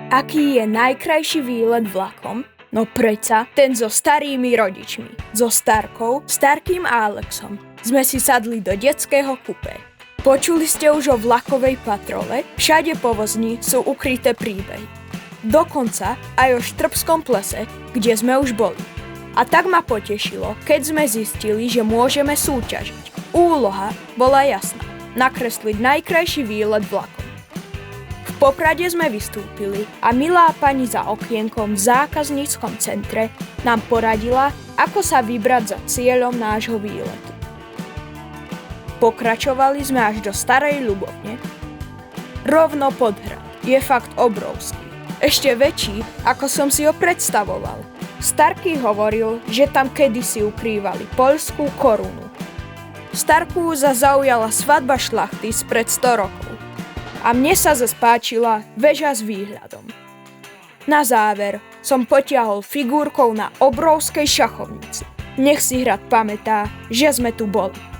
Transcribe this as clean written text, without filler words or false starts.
Aký je najkrajší výlet vlakom? No preca, ten so starými rodičmi. So Starkou, Starkým a Alexom. Sme si sadli do detského kupé. Počuli ste už o vlakovej patrole? Všade po vozni sú ukryté príbehy. Dokonca aj o Štrbskom plese, kde sme už boli. A tak ma potešilo, keď sme zistili, že môžeme súťažiť. Úloha bola jasná. Nakresliť najkrajší výlet vlakom. V Poprade sme vystúpili a milá pani za okienkom v zákazníckom centre nám poradila, ako sa vybrať za cieľom nášho výletu. Pokračovali sme až do Starej Ľubovne. Rovno pod hrad. Je fakt obrovský. Ešte väčší, ako som si ho predstavoval. Starký hovoril, že tam kedysi ukrývali poľskú korunu. Starku zaujala svadba šlachty spred 100 rokov. A mne sa páčila väža s výhľadom. Na záver som potiahol figúrkou na obrovskej šachovnici. Nech si hrad pamätá, že sme tu boli.